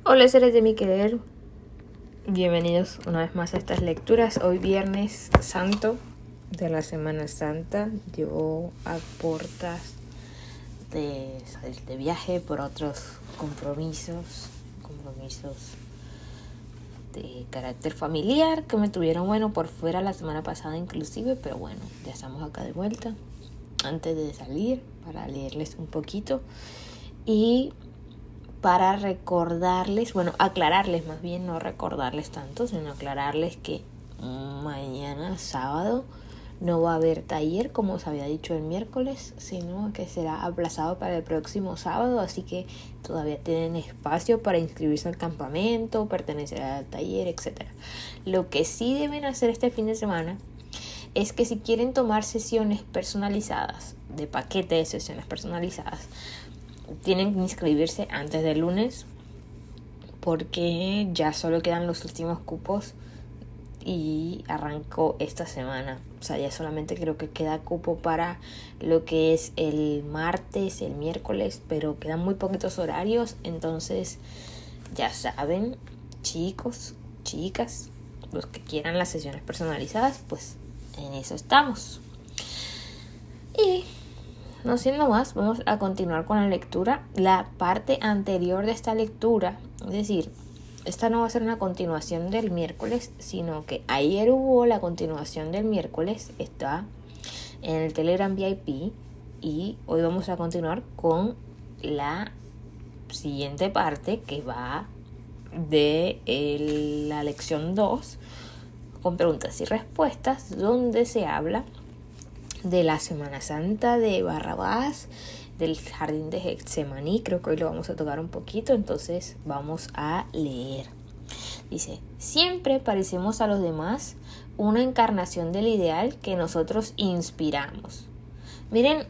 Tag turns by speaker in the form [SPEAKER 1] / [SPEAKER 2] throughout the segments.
[SPEAKER 1] Hola seres de mi querer, bienvenidos una vez más a estas lecturas. Hoy viernes santo de la Semana Santa, yo a puertas de salir de viaje por otros compromisos de carácter familiar que me tuvieron por fuera la semana pasada inclusive, pero bueno, ya estamos acá de vuelta antes de salir para leerles un poquito y para recordarles, aclararles más bien, no recordarles tanto, sino aclararles que mañana sábado no va a haber taller como os había dicho el miércoles, sino que será aplazado para el próximo sábado, así que todavía tienen espacio para inscribirse al campamento, pertenecer al taller, etc. Lo que sí deben hacer este fin de semana es que si quieren tomar sesiones personalizadas, de paquete de sesiones personalizadas, tienen que inscribirse antes del lunes porque ya solo quedan los últimos cupos y arrancó esta semana. O sea, ya solamente creo que queda cupo para lo que es el martes, el miércoles, pero quedan muy poquitos horarios. Entonces, ya saben, chicos, chicas, los que quieran las sesiones personalizadas, pues en eso estamos. Y no siendo más, vamos a continuar con la lectura. La parte anterior de esta lectura, es decir, esta no va a ser una continuación del miércoles, sino que ayer hubo la continuación del miércoles, está en el Telegram VIP, y hoy vamos a continuar con la siguiente parte que va de la lección 2, con preguntas y respuestas, donde se habla de la Semana Santa de Barrabás, del jardín de Getsemaní. Creo que hoy lo vamos a tocar un poquito, entonces vamos a leer. Dice: siempre parecemos a los demás una encarnación del ideal que nosotros inspiramos. Miren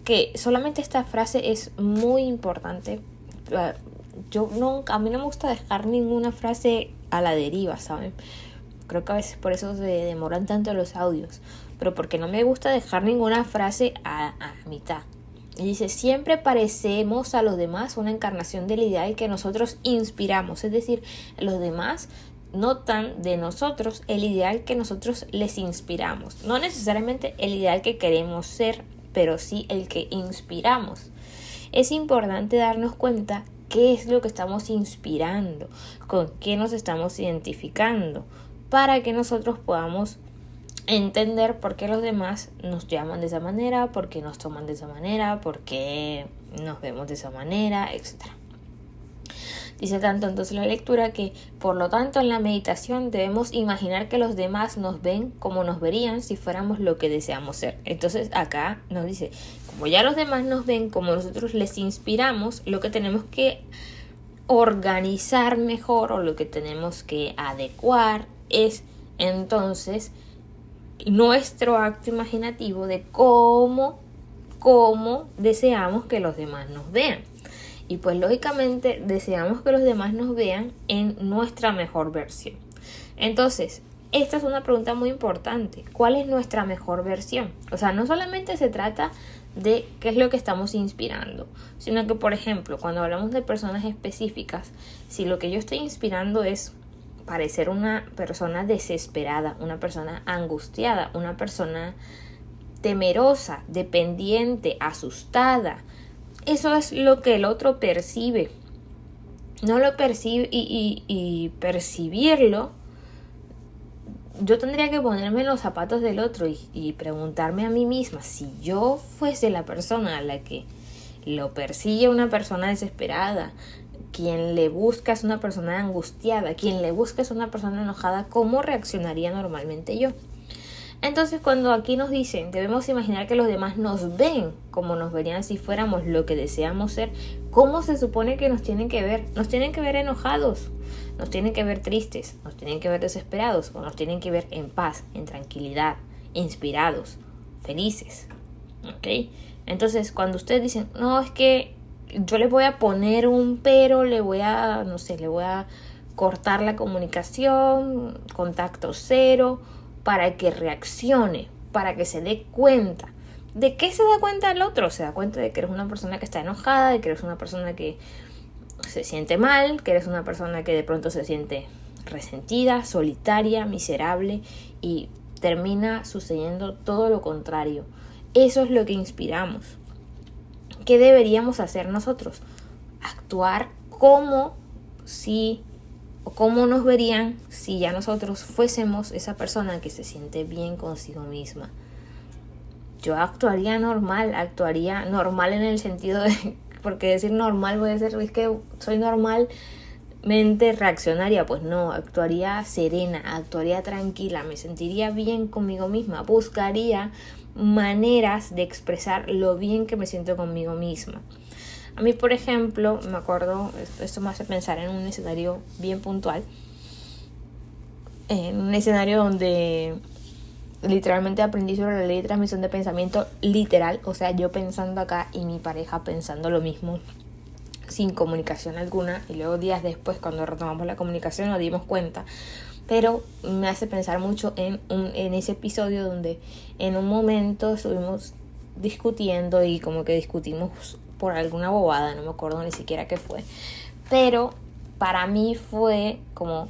[SPEAKER 1] que solamente esta frase es muy importante. A mí no me gusta dejar ninguna frase a la deriva, ¿saben? Creo que a veces por eso se demoran tanto los audios, pero porque no me gusta dejar ninguna frase a mitad. Y dice: siempre parecemos a los demás una encarnación del ideal que nosotros inspiramos. Es decir, los demás notan de nosotros el ideal que nosotros les inspiramos. No necesariamente el ideal que queremos ser, pero sí el que inspiramos. Es importante darnos cuenta qué es lo que estamos inspirando, con qué nos estamos identificando, para que nosotros podamos entender por qué los demás nos llaman de esa manera, por qué nos toman de esa manera, por qué nos vemos de esa manera, etc. Dice tanto entonces la lectura que, por lo tanto, en la meditación debemos imaginar que los demás nos ven como nos verían si fuéramos lo que deseamos ser. Entonces acá nos dice, como ya los demás nos ven como nosotros les inspiramos, lo que tenemos que organizar mejor, o lo que tenemos que adecuar, es entonces nuestro acto imaginativo de cómo deseamos que los demás nos vean. Y pues lógicamente deseamos que los demás nos vean en nuestra mejor versión. Entonces, esta es una pregunta muy importante. ¿Cuál es nuestra mejor versión? O sea, no solamente se trata de qué es lo que estamos inspirando, sino que, por ejemplo, cuando hablamos de personas específicas, si lo que yo estoy inspirando es parecer una persona desesperada, una persona angustiada, una persona temerosa, dependiente, asustada, eso es lo que el otro percibe. No lo percibe, y percibirlo, yo tendría que ponerme en los zapatos del otro y preguntarme a mí misma, si yo fuese la persona a la que lo persigue una persona desesperada, quien le busca es una persona angustiada, quien le busca es una persona enojada, ¿cómo reaccionaría normalmente yo? Entonces, cuando aquí nos dicen, debemos imaginar que los demás nos ven como nos verían si fuéramos lo que deseamos ser, ¿cómo se supone que nos tienen que ver? Nos tienen que ver enojados, nos tienen que ver tristes, nos tienen que ver desesperados, o nos tienen que ver en paz, en tranquilidad, inspirados, felices. ¿Ok? Entonces, cuando ustedes dicen, no, es que yo le voy a poner un pero, le voy a cortar la comunicación, contacto cero, para que reaccione, para que se dé cuenta. ¿De qué se da cuenta el otro? Se da cuenta de que eres una persona que está enojada, de que eres una persona que se siente mal, que eres una persona que de pronto se siente resentida, solitaria, miserable y termina sucediendo todo lo contrario. Eso es lo que inspiramos. ¿Qué deberíamos hacer nosotros? Actuar como si o cómo nos verían si ya nosotros fuésemos esa persona que se siente bien consigo misma. Yo actuaría normal en el sentido de, porque decir normal voy a decir, es que soy normalmente reaccionaria, pues no, actuaría serena, actuaría tranquila, me sentiría bien conmigo misma, buscaría maneras de expresar lo bien que me siento conmigo misma. A mí, por ejemplo, me acuerdo, esto me hace pensar en un escenario bien puntual, en un escenario donde literalmente aprendí sobre la ley de transmisión de pensamiento literal, o sea, yo pensando acá y mi pareja pensando lo mismo, sin comunicación alguna, y luego días después, cuando retomamos la comunicación, nos dimos cuenta. Pero me hace pensar mucho en ese episodio donde en un momento estuvimos discutiendo y como que discutimos por alguna bobada, no me acuerdo ni siquiera qué fue, pero para mí fue como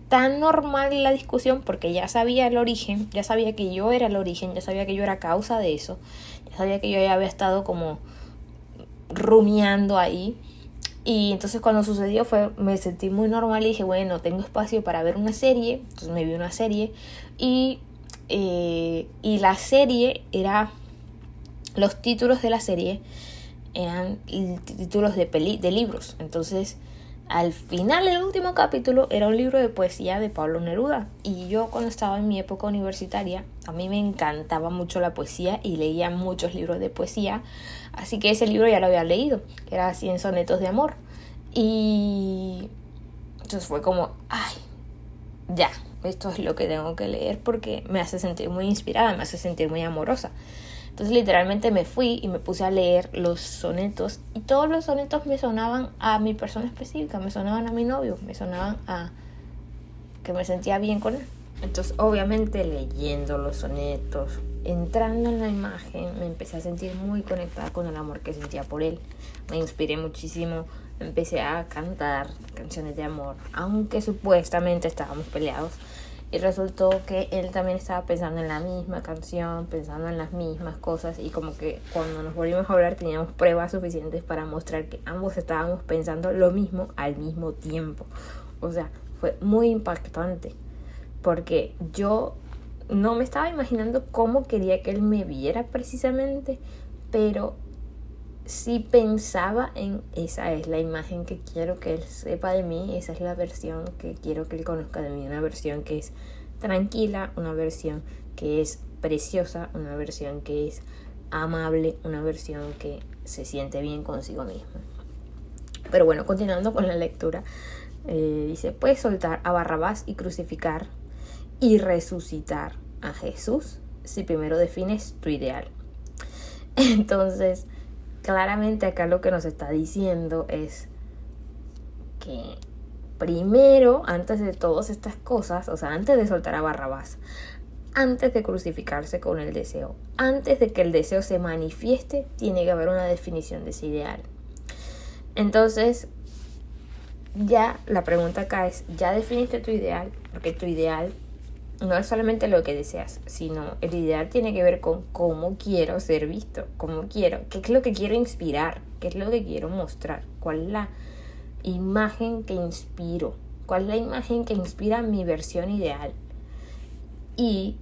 [SPEAKER 1] tan normal la discusión porque ya sabía el origen, ya sabía que yo era el origen, ya sabía que yo era causa de eso, ya sabía que yo ya había estado como rumiando ahí. Y entonces cuando sucedió me sentí muy normal y dije, bueno, tengo espacio para ver una serie. Entonces me vi una serie y la serie era, los títulos de la serie eran títulos de libros. Entonces al final, el último capítulo era un libro de poesía de Pablo Neruda. Y yo cuando estaba en mi época universitaria, a mí me encantaba mucho la poesía y leía muchos libros de poesía. Así que ese libro ya lo había leído, que era 100 sonetos de amor. Y entonces fue como, ay, ya, esto es lo que tengo que leer porque me hace sentir muy inspirada, me hace sentir muy amorosa. Entonces literalmente me fui y me puse a leer los sonetos y todos los sonetos me sonaban a mi persona específica, me sonaban a mi novio, me sonaban a que me sentía bien con él. Entonces obviamente leyendo los sonetos, entrando en la imagen, me empecé a sentir muy conectada con el amor que sentía por él. Me inspiré muchísimo, empecé a cantar canciones de amor, aunque supuestamente estábamos peleados. Y resultó que él también estaba pensando en la misma canción, pensando en las mismas cosas. Y como que cuando nos volvimos a hablar teníamos pruebas suficientes para mostrar que ambos estábamos pensando lo mismo al mismo tiempo. O sea, fue muy impactante. Porque yo no me estaba imaginando cómo quería que él me viera precisamente. Pero sí pensaba en esa es la imagen que quiero que él sepa de mí, esa es la versión que quiero que él conozca de mí, una versión que es tranquila, una versión que es preciosa, una versión que es amable, una versión que se siente bien consigo mismo. Pero bueno, continuando con la lectura, dice, puedes soltar a Barrabás y crucificar y resucitar a Jesús si primero defines tu ideal. Entonces, claramente acá lo que nos está diciendo es que primero, antes de todas estas cosas, o sea, antes de soltar a Barrabás, antes de crucificarse con el deseo, antes de que el deseo se manifieste, tiene que haber una definición de ese ideal. Entonces, ya la pregunta acá es, ¿ya definiste tu ideal? Porque tu ideal no es solamente lo que deseas, sino el ideal tiene que ver con cómo quiero ser visto, qué es lo que quiero inspirar, qué es lo que quiero mostrar, cuál es la imagen que inspiro, cuál es la imagen que inspira mi versión ideal. Y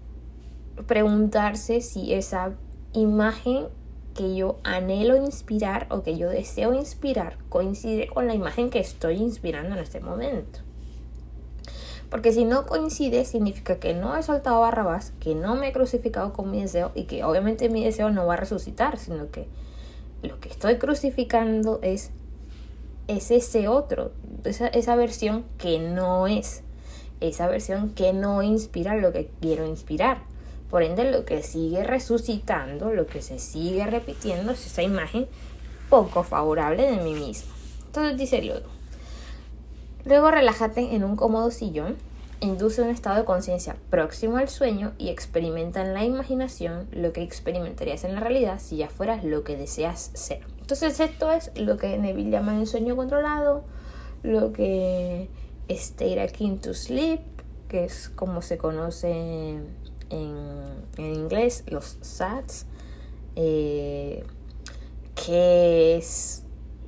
[SPEAKER 1] preguntarse si esa imagen que yo anhelo inspirar o que yo deseo inspirar coincide con la imagen que estoy inspirando en este momento. Porque si no coincide, significa que no he soltado a Barrabás, que no me he crucificado con mi deseo y que obviamente mi deseo no va a resucitar, sino que lo que estoy crucificando es ese otro, esa versión que no es, esa versión que no inspira lo que quiero inspirar. Por ende, lo que sigue resucitando, lo que se sigue repitiendo es esa imagen poco favorable de mí mismo. Entonces dice luego relájate en un cómodo sillón, induce un estado de conciencia próximo al sueño y experimenta en la imaginación lo que experimentarías en la realidad si ya fueras lo que deseas ser. Entonces Entonces esto es lo que Neville llama el sueño controlado, lo que state akin to sleep, que es como se conoce en inglés, los SATs, que es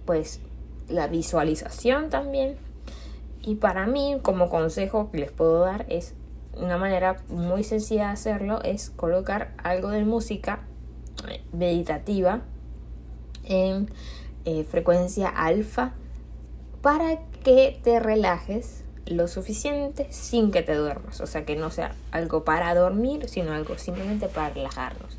[SPEAKER 1] pues la visualización también. Y para mí, como consejo que les puedo dar, es una manera muy sencilla de hacerlo, es colocar algo de música meditativa en frecuencia alfa para que te relajes lo suficiente sin que te duermas. O sea, que no sea algo para dormir, sino algo simplemente para relajarnos.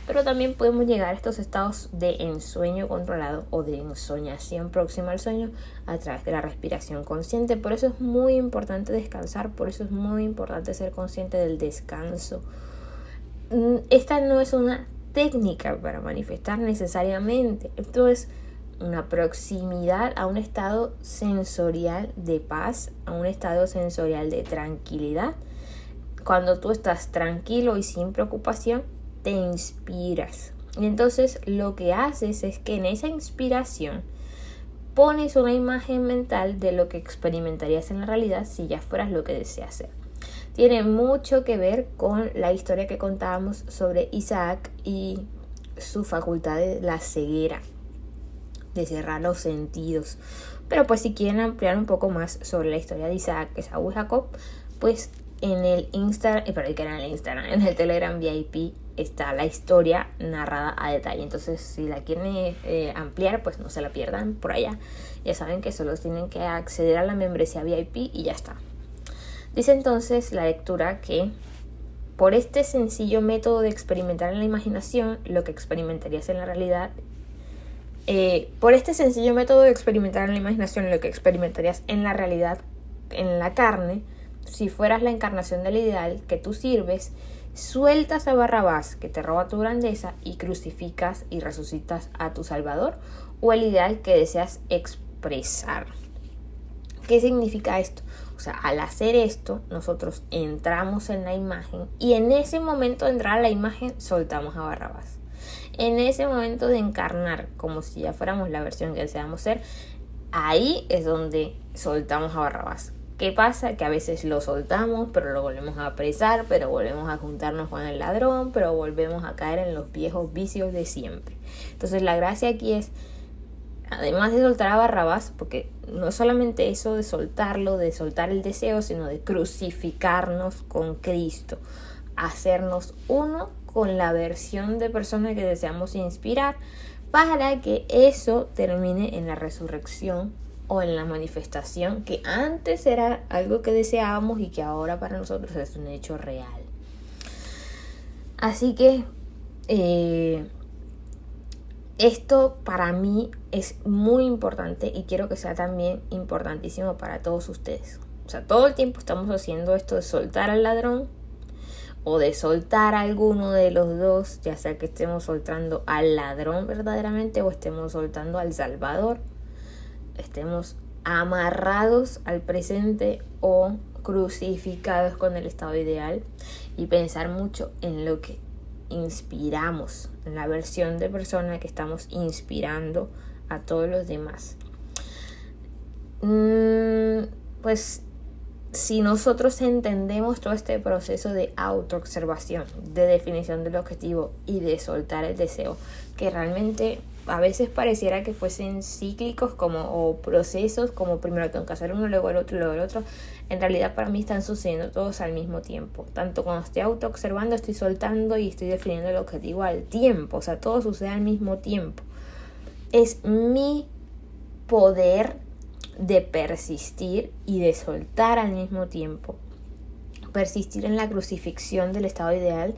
[SPEAKER 1] Pero también podemos llegar a estos estados de ensueño controlado o de ensoñación próxima al sueño a través de la respiración consciente. Por eso es muy importante descansar, por eso es muy importante ser consciente del descanso. Esta no es una técnica para manifestar necesariamente. Esto es una proximidad a un estado sensorial de paz, a un estado sensorial de tranquilidad. Cuando tú estás tranquilo y sin preocupación, te inspiras. Y entonces lo que haces es que en esa inspiración pones una imagen mental de lo que experimentarías en la realidad si ya fueras lo que deseas ser. Tiene mucho que ver con la historia que contábamos sobre Isaac y su facultad de la ceguera, de cerrar los sentidos. Pero pues si quieren ampliar un poco más sobre la historia de Isaac, Esaú y Jacob, pues en el Instagram, en el Telegram VIP está la historia narrada a detalle. Entonces si la quieren ampliar, pues no se la pierdan por allá. Ya saben que solo tienen que acceder a la membresía VIP y ya está. Dice entonces la lectura que por este sencillo método de experimentar en la imaginación lo que experimentarías en la realidad, por este sencillo método de experimentar en la imaginación lo que experimentarías en la realidad, en la carne, si fueras la encarnación del ideal que tú sirves, sueltas a Barrabás que te roba tu grandeza y crucificas y resucitas a tu Salvador o el ideal que deseas expresar. ¿Qué significa esto? O sea, al hacer esto, nosotros entramos en la imagen y en ese momento de entrar a la imagen soltamos a Barrabás. En ese momento de encarnar como si ya fuéramos la versión que deseamos ser, ahí es donde soltamos a Barrabás. ¿Qué pasa? Que a veces lo soltamos, pero lo volvemos a apresar, pero volvemos a juntarnos con el ladrón, pero volvemos a caer en los viejos vicios de siempre. Entonces la gracia aquí es, además de soltar a Barrabás, porque no es solamente eso de soltarlo, de soltar el deseo, sino de crucificarnos con Cristo, hacernos uno con la versión de persona que deseamos inspirar, para que eso termine en la resurrección o en la manifestación que antes era algo que deseábamos y que ahora para nosotros es un hecho real. Así que esto para mí es muy importante y quiero que sea también importantísimo para todos ustedes. O sea, todo el tiempo estamos haciendo esto de soltar al ladrón o de soltar a alguno de los dos, ya sea que estemos soltando al ladrón verdaderamente o estemos soltando al Salvador, estemos amarrados al presente o crucificados con el estado ideal, y pensar mucho en lo que inspiramos, en la versión de persona que estamos inspirando a todos los demás. Pues si nosotros entendemos todo este proceso de autoobservación, de definición del objetivo y de soltar el deseo, que realmente a veces pareciera que fuesen cíclicos o procesos como primero tengo que hacer uno, luego el otro, en realidad para mí están sucediendo todos al mismo tiempo. Tanto cuando estoy autoobservando, estoy soltando y estoy definiendo el objetivo al tiempo, o sea, todo sucede al mismo tiempo. Es mi poder de persistir y de soltar al mismo tiempo. Persistir en la crucifixión del estado ideal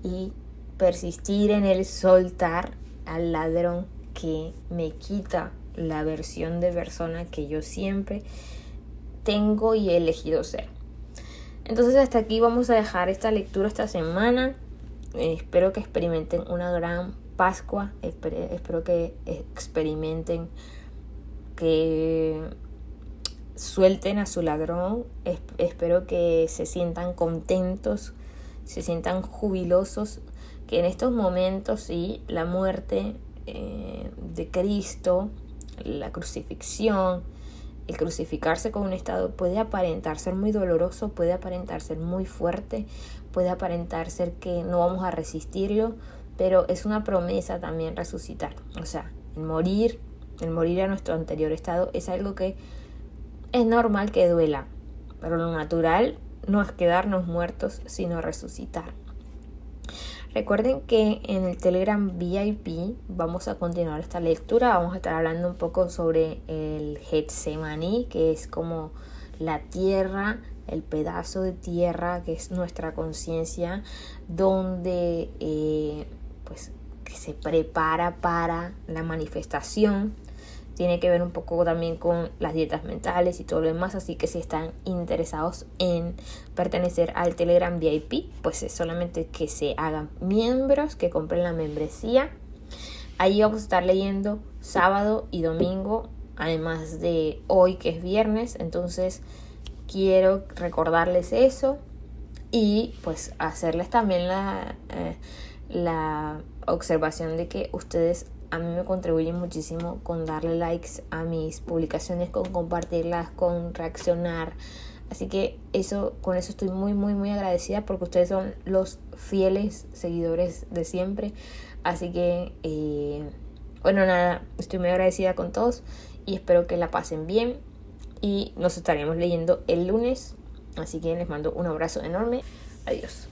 [SPEAKER 1] y persistir en el soltar al ladrón que me quita la versión de persona que yo siempre tengo y he elegido ser. Entonces hasta aquí vamos a dejar esta lectura esta semana. Espero que experimenten una gran Pascua. Espero que experimenten que suelten a su ladrón. Espero que se sientan contentos, se sientan jubilosos, que en estos momentos sí, la muerte de Cristo, la crucifixión, el crucificarse con un estado puede aparentar ser muy doloroso, puede aparentar ser muy fuerte, puede aparentar ser que no vamos a resistirlo, pero es una promesa también resucitar. O sea, el morir a nuestro anterior estado es algo que es normal que duela, pero lo natural no es quedarnos muertos, sino resucitar. Recuerden que en el Telegram VIP vamos a continuar esta lectura. Vamos a estar hablando un poco sobre el Getsemaní, que es como la tierra, el pedazo de tierra que es nuestra conciencia, donde pues que se prepara para la manifestación. Tiene que ver un poco también con las dietas mentales y todo lo demás, así que si están interesados en pertenecer al Telegram VIP, pues es solamente que se hagan miembros, que compren la membresía. Ahí vamos a estar leyendo sábado y domingo, además de hoy que es viernes, entonces quiero recordarles eso y pues hacerles también la observación de que ustedes a mí me contribuyen muchísimo con darle likes a mis publicaciones, con compartirlas, con reaccionar. Así que con eso estoy muy, muy, muy agradecida porque ustedes son los fieles seguidores de siempre. Así que, bueno, nada, estoy muy agradecida con todos y espero que la pasen bien. Y nos estaremos leyendo el lunes. Así que les mando un abrazo enorme. Adiós.